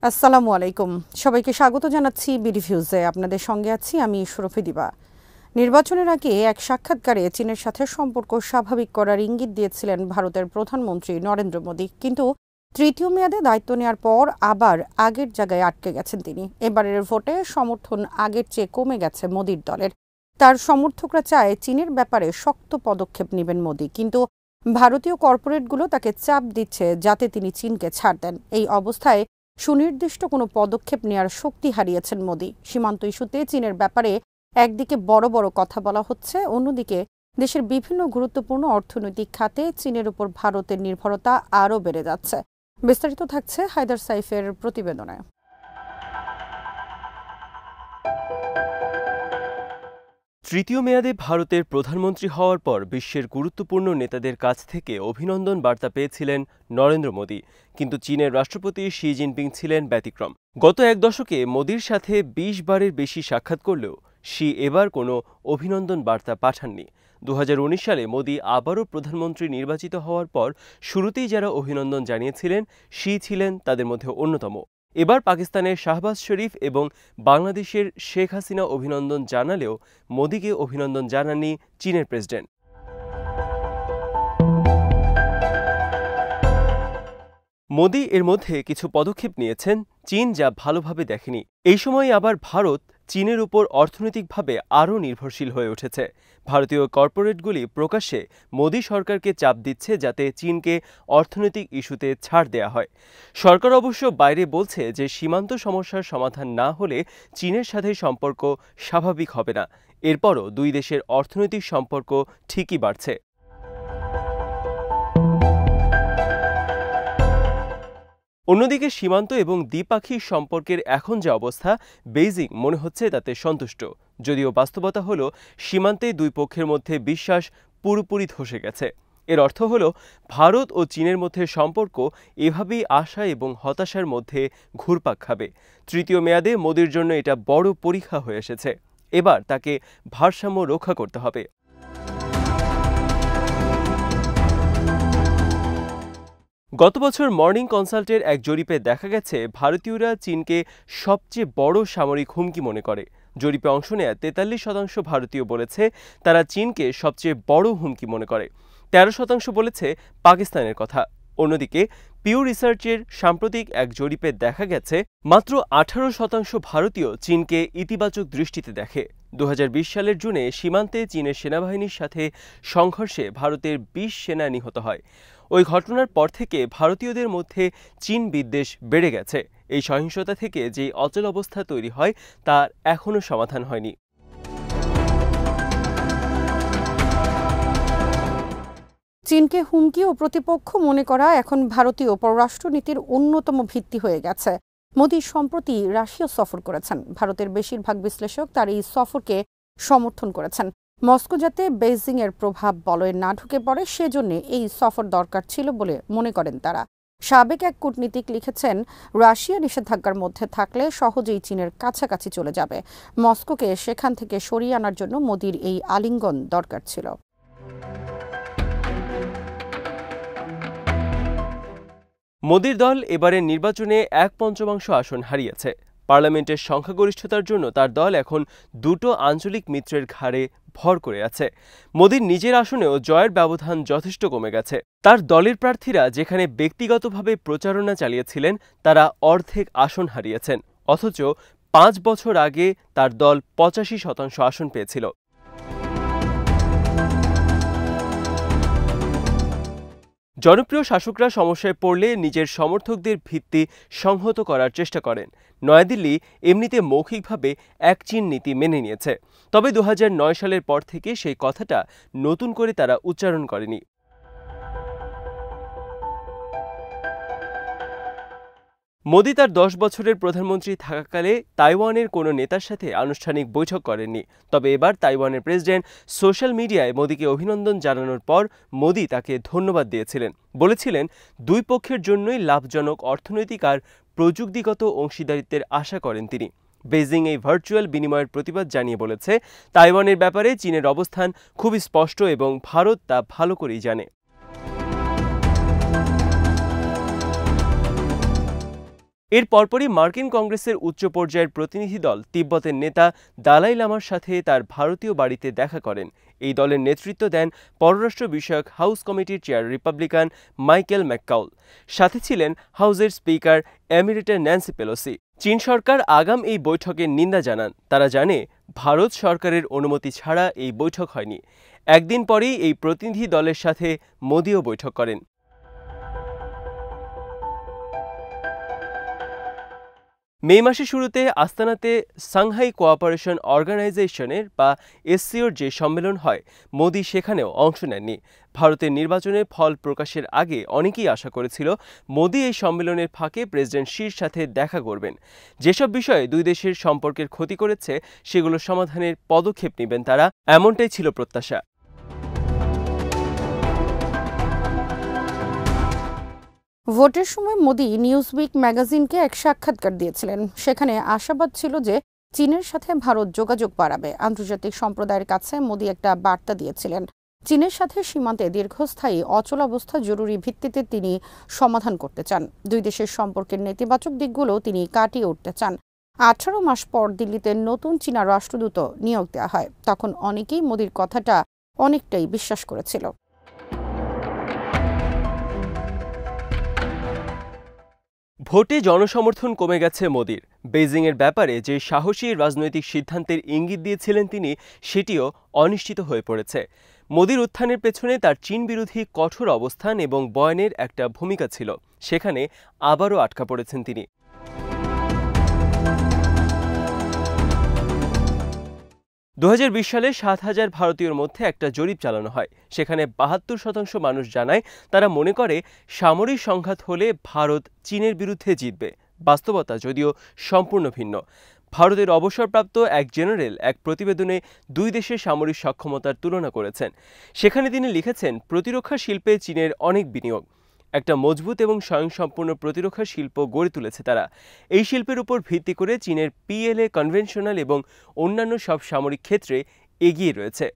আসসালামু আলাইকুম। সবাইকে স্বাগত জানাচ্ছি বিডিভিউজে। আপনাদের সঙ্গে আছি আমি সুরফি দিবা। নির্বাচনের আগে এক সাক্ষাৎকারে চীনের সাথে সম্পর্ক স্বাভাবিক করার ইঙ্গিত দিয়েছিলেন ভারতের প্রধানমন্ত্রী নরেন্দ্র মোদি, কিন্তু তৃতীয় মেয়াদে দায়িত্ব নেওয়ার পর আবার আগের জায়গায় আটকে গেছেন তিনি। এবারের ভোটে সমর্থন আগের চেয়ে কমে গেছে মোদির দলের। তার সমর্থকরা চায় চীনের ব্যাপারে শক্ত পদক্ষেপ নেবেন মোদি, কিন্তু ভারতীয় কর্পোরেটগুলো তাকে চাপ দিচ্ছে যাতে তিনি চীনকে ছাড় দেন। এই অবস্থায় সুনির্দিষ্ট কোনো পদক্ষেপ নেওয়ার শক্তি হারিয়েছেন মোদি। সীমান্ত ইস্যুতে চীনের ব্যাপারে একদিকে বড় বড় কথা বলা হচ্ছে, অন্যদিকে দেশের বিভিন্ন গুরুত্বপূর্ণ অর্থনৈতিক খাতে চীনের উপর ভারতের নির্ভরতা আরও বেড়ে যাচ্ছে। বিস্তারিত থাকছে হায়দার সাইফের প্রতিবেদনে। তৃতীয় মেয়াদে ভারতের প্রধানমন্ত্রী হওয়ার পর বিশ্বের গুরুত্বপূর্ণ নেতাদের কাছ থেকে অভিনন্দন বার্তা পেয়েছিলেন নরেন্দ্র মোদি, কিন্তু চীনের রাষ্ট্রপতি শি জিনপিং ছিলেন ব্যতিক্রম। গত এক দশকে মোদির সাথে ২০ বারের বেশি সাক্ষাৎ করলেও শি এবার কোনো অভিনন্দন বার্তা পাঠাননি। ২০১৯ সালে মোদি আবারও প্রধানমন্ত্রী নির্বাচিত হওয়ার পর শুরুতেই যারা অভিনন্দন জানিয়েছিলেন শি ছিলেন তাদের মধ্যে অন্যতম। এবার পাকিস্তানের শাহবাজ শরীফ এবং বাংলাদেশের শেখ হাসিনা অভিনন্দন জানালেও মোদিকে অভিনন্দন জানাননি চীনের প্রেসিডেন্ট। মোদি এর মধ্যে কিছু পদক্ষেপ নিয়েছেন চীন যা ভালোভাবে দেখেনি। এই সময় আবার ভারত চীনের উপর অর্থনৈতিকভাবে আরও নির্ভরশীল হয়ে উঠেছে। ভারতীয় কর্পোরেটগুলি প্রকাশ্যে মোদি সরকারকে চাপ দিচ্ছে যাতে চীনকে অর্থনৈতিক ইস্যুতে ছাড় দেয়া হয়। সরকার অবশ্য বাইরে বলছে যে সীমান্ত সমস্যার সমাধান না হলে চীনের সাথে সম্পর্ক স্বাভাবিক হবে না। এরপরও দুই দেশের অর্থনৈতিক সম্পর্ক ঠিকই বাড়ছে। অন্যদিকে সীমান্ত এবং দ্বিপাক্ষিক সম্পর্কের এখন যে অবস্থা, বেইজিং মনে হচ্ছে তাতে সন্তুষ্ট। যদিও বাস্তবতা হলো সীমান্তে দুই পক্ষের মধ্যে বিশ্বাস পুরোপুরি ধসে গেছে। এর অর্থ হলো ভারত ও চীনের মধ্যে সম্পর্ক এভাবেই আশা এবং হতাশার মধ্যে ঘুরপাক খাবে। তৃতীয় মেয়াদে মোদির জন্য এটা বড় পরীক্ষা হয়ে এসেছে। এবার তাকে ভারসাম্য রক্ষা করতে হবে। গত বছর মর্নিং কনসাল্টের এক জরিপে দেখা গেছে ভারতীয়রা চীনকে সবচেয়ে বড় সামরিক হুমকি মনে করে। জরিপে অংশ নেয়া ৪৩% ভারতীয় বলেছে তারা চীনকে সবচেয়ে বড় হুমকি মনে করে। ১৩% বলেছে পাকিস্তানের কথা। অন্যদিকে পিউ রিসার্চের সাম্প্রতিক এক জরিপে দেখা গেছে মাত্র ১৮% ভারতীয় চীনকে ইতিবাচক দৃষ্টিতে দেখে। ২০২০ সালের জুনে সীমান্তে চীনের সেনাবাহিনীর সাথে সংঘর্ষে ভারতের ২০ সেনা নিহত হয়। ওই ঘটনার পর থেকে ভারতীয়দের মধ্যে চীন বিদ্বেষ বেড়ে গেছে। এই সহিংসতা থেকে যে অচল অবস্থা তৈরি হয় তার এখনও সমাধান হয়নি। চীনকে হুমকি ও প্রতিপক্ষ মনে করা এখন ভারতীয় পররাষ্ট্রনীতির অন্যতম ভিত্তি হয়ে গেছে। মোদি সম্প্রতি রাশিয়া সফর করেছেন। ভারতের বেশিরভাগ বিশ্লেষক তার এই সফরকে সমর্থন করেছেন। মস্কো যাতে বেইজিং এর প্রভাব বলয়ে না ঢুকে পড়ে সেজন্য এই সফর দরকার ছিল বলে মনে করেন তারা। সাবেক এক কূটনীতিক লিখেছেন, রাশিয়া নিষেধাজ্ঞার মধ্যে থাকলে সহজেই চীনের কাছাকাছি চলে যাবে। মস্কোকে সেখান থেকে সরিয়ে আনার জন্য মোদির এই আলিঙ্গন দরকার ছিল। মোদির দল এবারের নির্বাচনে ১/৫ আসন হারিয়েছে। পার্লামেন্টের সংখ্যাগরিষ্ঠতার জন্য তার দল এখন দুটো আঞ্চলিক মিত্রের ঘাড়ে ভর করে আছে। মোদির নিজের আসনেও জয়ের ব্যবধান যথেষ্ট কমে গেছে। তার দলের প্রার্থীরা যেখানে ব্যক্তিগতভাবে প্রচারণা চালিয়েছিলেন তারা অর্ধেক আসন হারিয়েছেন, অথচ ৫ বছর আগে তার দল ৮৫% আসন পেয়েছিল। জনপ্রিয় শাসকরা সমস্যায় পড়লে নিজের সমর্থকদের ভিত্তি সংহত করার চেষ্টা করেন। নয়াদিল্লি এমনিতে মৌখিকভাবে এক চীন নীতি মেনে নিয়েছে, তবে ২০০৯ সালের পর থেকে সেই কথাটা নতুন করে তারা উচ্চারণ করেনি। মোদি তার ১০ বছরের প্রধানমন্ত্রী থাকাকালে তাইওয়ানের কোনো নেতার সাথে আনুষ্ঠানিক বৈঠক করেননি। তবে এবার তাইওয়ানের প্রেসিডেন্ট সোশ্যাল মিডিয়ায় মোদিকে অভিনন্দন জানানোর পর মোদি তাকে ধন্যবাদ দিয়েছিলেন। বলেছিলেন দুই পক্ষের জন্যই লাভজনক অর্থনৈতিক আর প্রযুক্তিগত অংশীদারিত্বের আশা করেন তিনি। বেইজিং এই ভার্চুয়াল বিনিময়ের প্রতিবাদ জানিয়ে বলেছে, তাইওয়ানের ব্যাপারে চীনের অবস্থান খুবই স্পষ্ট এবং ভারত তা ভালো করেই জানে। এর পরপরই মার্কিন কংগ্রেসের উচ্চ পর্যায়ের প্রতিনিধি দল তিব্বতের নেতা দালাই লামার সাথে তার ভারতীয় বাড়িতে দেখা করেন। এই দলের নেতৃত্ব দেন পররাষ্ট্র বিষয়ক হাউস কমিটির চেয়ার রিপাবলিকান মাইকেল ম্যাককাউল। সাথে ছিলেন হাউসের স্পিকার এমিরেটার ন্যান্সি পেলোসি। চীন সরকার আগাম এই বৈঠকের নিন্দা জানান। তারা জানে ভারত সরকারের অনুমতি ছাড়া এই বৈঠক হয়নি। একদিন পরেই এই প্রতিনিধি দলের সাথে মোদিও বৈঠক করেন। মে মাসের শুরুতে আস্তানাতে সাংহাই কোঅপারেশন অর্গানাইজেশনের বা এসসিওর যে সম্মেলন হয়, মোদি সেখানেও অংশ নেননি। ভারতের নির্বাচনের ফল প্রকাশের আগে অনেকেই আশা করেছিল মোদি এই সম্মেলনের ফাঁকে প্রেসিডেন্ট শির সাথে দেখা করবেন। যেসব বিষয়ে দুই দেশের সম্পর্কের ক্ষতি করেছে সেগুলো সমাধানের পদক্ষেপ নেবেন তারা, এমনটাই ছিল প্রত্যাশা। ভোটের সময় মোদি নিউজউইক ম্যাগাজিনকে এক সাক্ষাৎকার দিয়েছিলেন। সেখানে আশাবাদ ছিল যে চীনের সাথে ভারত যোগাযোগ বাড়াবে। আন্তর্জাতিক সম্প্রদায়ের কাছে মোদি একটা বার্তা দিয়েছিলেন, চীনের সাথে সীমান্তে দীর্ঘস্থায়ী অচলাবস্থা জরুরি ভিত্তিতে তিনি সমাধান করতে চান। দুই দেশের সম্পর্কের নেতিবাচক দিকগুলো তিনি কাটিয়ে উঠতে চান। 18 মাস পর দিল্লিতে নতুন চীনা রাষ্ট্রদূত নিয়োগ দেওয়া হয়। তখন অনেকেই মোদির কথাটা অনেকটাই বিশ্বাস করেছিল। ভোটে জনসমর্থন কমে গেছে মোদির। বেইজিংয়ের ব্যাপারে যে সাহসী রাজনৈতিক সিদ্ধান্তের ইঙ্গিত দিয়েছিলেন তিনি, সেটিও অনিশ্চিত হয়ে পড়েছে। মোদির উত্থানের পেছনে তার চীন বিরোধী কঠোর অবস্থান এবং বয়ানের একটা ভূমিকা ছিল। সেখানে আবারও আটকা পড়েছেন তিনি। 2020 সালে 7,000 ভারতীয়র মধ্যে একটা জরিপ চালানো হয়। সেখানে 72% মানুষ জানায় তারা মনে করে সামরিক সংঘাত হলে ভারত চীনের বিরুদ্ধে জিতবে। বাস্তবতা যদিও সম্পূর্ণ ভিন্ন। ভারতের অবসরপ্রাপ্ত এক জেনারেল এক প্রতিবেদনে দুই দেশের সামরিক সক্ষমতার তুলনা করেছেন। সেখানে তিনি লিখেছেন, প্রতিরক্ষা শিল্পে চীনের অনেক বিনিয়োগ। একটা মজবুত এবং স্বয়ংসম্পূর্ণ প্রতিরক্ষা শিল্প গড়ে তুলেছে তারা। এই শিল্পের উপর ভিত্তি করে চীনের পিএলএ কনভেনশনাল এবং অন্যান্য সব সামরিক ক্ষেত্রে এগিয়ে রয়েছে।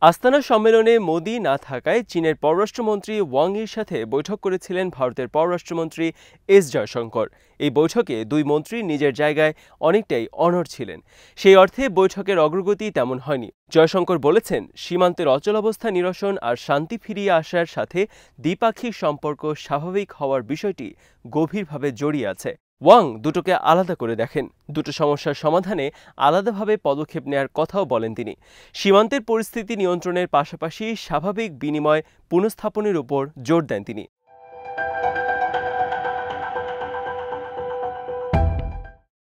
আস্তানা সম্মেলনে মোদি না থাকায় চীনের পররাষ্ট্রমন্ত্রী ওয়াং ইর সাথে বৈঠক করেছিলেন ভারতের পররাষ্ট্রমন্ত্রী এস জয়শঙ্কর। এই বৈঠকে দুই মন্ত্রী নিজের জায়গায় অনেকটাই অনড় ছিলেন। সেই অর্থে বৈঠকের অগ্রগতি তেমন হয়নি। জয়শঙ্কর বলেছেন, সীমান্তের অচলাবস্থা নিরসন আর শান্তি ফিরিয়ে আসার সাথে দ্বিপাক্ষিক সম্পর্ক স্বাভাবিক হওয়ার বিষয়টি গভীরভাবে জড়িয়ে আছে। ওয়াং দুটোকে আলাদা করে দেখেন। দুটো সমস্যার সমাধানে আলাদাভাবে পদক্ষেপ নেয়ার কথাও বলেন তিনি। সীমান্তের পরিস্থিতি নিয়ন্ত্রণের পাশাপাশি স্বাভাবিক বিনিময় পুনঃস্থাপনের উপর জোর দেন তিনি।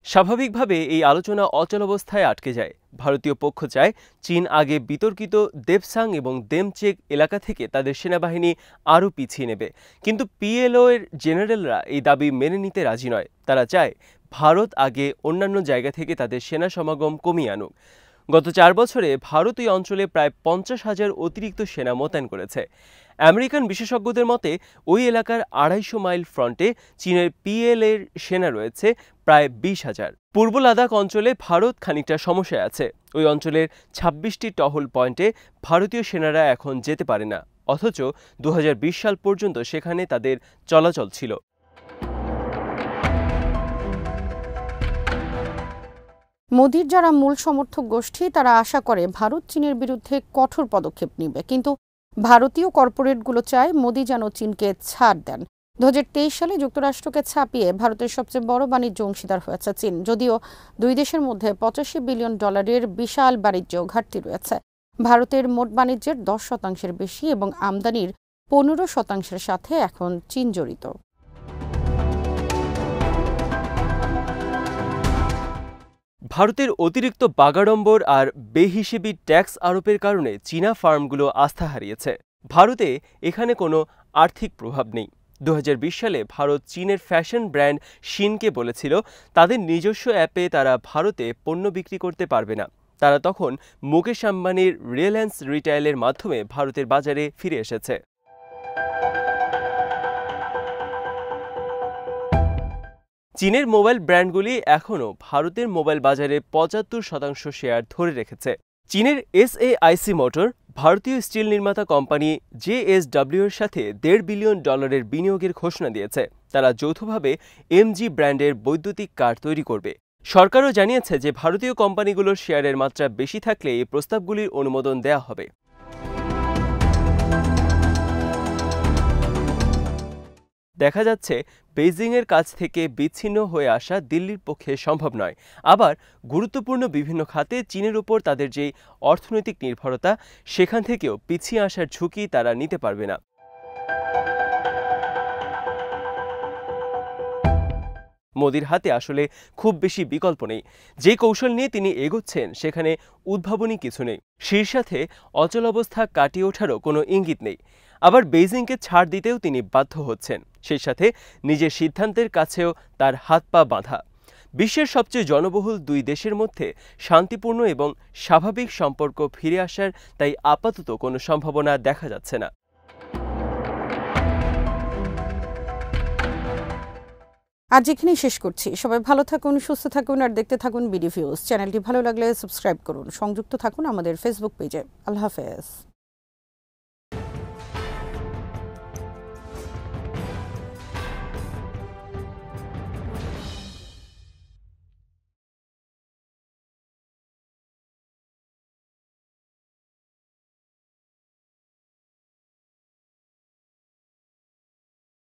স্বাভাবিকভাবে এই আলোচনা অচলাবস্থায় আটকে যায়। ভারতীয় পক্ষ চায় চীন আগে বিতর্কিত দেবসাং এবং দেমচেক এলাকা থেকে তাদের সেনাবাহিনী আরও পিছিয়ে নেবে। কিন্তু পিএলও এর জেনারেলরা এই দাবি মেনে নিতে রাজি নয়। তারা চায় ভারত আগে অন্যান্য জায়গা থেকে তাদের সেনা সমাগম কমিয়ে আনুক। গত 4 বছরে ভারত এই অঞ্চলে প্রায় 50,000 অতিরিক্ত সেনা মোতায়েন করেছে। আমেরিকান বিশেষজ্ঞদের মতে ওই এলাকার 250 মাইল ফ্রন্টে চীনের পিএলএর সেনা রয়েছে প্রায় 20,000। পূর্ব লাদাখ অঞ্চলে ভারত খানিকটা সমস্যায় আছে। ওই অঞ্চলের 26টি টহল পয়েন্টে ভারতীয় সেনারা এখন যেতে পারে না, অথচ 2020 সাল পর্যন্ত সেখানে তাদের চলাচল ছিল। মোদির যারা মূল সমর্থক গোষ্ঠী তারা আশা করে ভারত চীনের বিরুদ্ধে কঠোর পদক্ষেপ নেবে, কিন্তু ভারতীয় কর্পোরেটগুলো চায় মোদি যেন চীনকে ছাড় দেন। 2023 সালে যুক্তরাষ্ট্রকে ছাপিয়ে ভারতের সবচেয়ে বড় বাণিজ্য অংশীদার হয়েছে চীন। যদিও দুই দেশের মধ্যে $85 বিলিয়ন বিশাল বাণিজ্য ঘাটতি রয়েছে। ভারতের মোট বাণিজ্যের 10% বেশি এবং আমদানির 15% সাথে এখন চীন জড়িত। ভারতের অতিরিক্ত বাগাড়ম্বর আর বেহিসেবি ট্যাক্স আরোপের কারণে চীনা ফার্মগুলো আস্থা হারিয়েছে। ভারতে এখানে কোনো আর্থিক প্রভাব নেই। 2020 সালে ভারত চীনের ফ্যাশন ব্র্যান্ড শিনকে বলেছিল তাদের নিজস্ব অ্যাপে তারা ভারতে পণ্য বিক্রি করতে পারবে না। তারা তখন মুকেশ আম্বানির রিলায়েন্স রিটেইলের মাধ্যমে ভারতের বাজারে ফিরে এসেছে। চীনের মোবাইল ব্র্যান্ডগুলি এখনও ভারতের মোবাইল বাজারে 75% শেয়ার ধরে রেখেছে। চীনের SAIC মোটর ভারতীয় স্টিল নির্মাতা কোম্পানি JSW এর সাথে $1.5 বিলিয়ন বিনিয়োগের ঘোষণা দিয়েছে। তারা যৌথভাবে MG ব্র্যান্ডের বৈদ্যুতিক কার তৈরি করবে। সরকারও জানিয়েছে যে ভারতীয় কোম্পানিগুলোর শেয়ারের মাত্রা বেশি থাকলে এই প্রস্তাবগুলির অনুমোদন দেওয়া হবে। দেখা যাচ্ছে বেইজিংয়ের কাছ থেকে বিচ্ছিন্ন হয়ে আসা দিল্লির পক্ষে সম্ভব নয়। আবার গুরুত্বপূর্ণ বিভিন্ন খাতে চীনের উপর তাদের যেই অর্থনৈতিক নির্ভরতা, সেখান থেকেও পিছিয়ে আসার ঝুঁকি তারা নিতে পারবে না। মোদির হাতে আসলে খুব বেশি বিকল্প নেই। যে কৌশল নিয়ে তিনি এগোচ্ছেন সেখানে উদ্ভাবনী কিছু নেই। শীর্ষে অচলাবস্থা কাটিয়ে ওঠারও কোনো ইঙ্গিত নেই। আবার বেইজিংকে ছাড় দিতেও তিনি বাধ্য হচ্ছেন। সেই সাথে নিজের সিদ্ধান্তের কাছেও তার হাত পা বাঁধা। বিশ্বের সবচেয়ে জনবহুল দুই দেশের মধ্যে শান্তিপূর্ণ এবং স্বাভাবিক সম্পর্ক ফিরে আসার তাই আপাতত কোনো সম্ভাবনা দেখা যাচ্ছে না। আজ এখানেই শেষ করছি। সবাই ভালো থাকুন, সুস্থ থাকুন আর দেখতে থাকুন বিডি ভিউজ। চ্যানেলটি ভালো লাগলে সাবস্ক্রাইব করুন। সংযুক্ত থাকুন আমাদের ফেসবুক পেজে। আল্লাহ হাফেজ।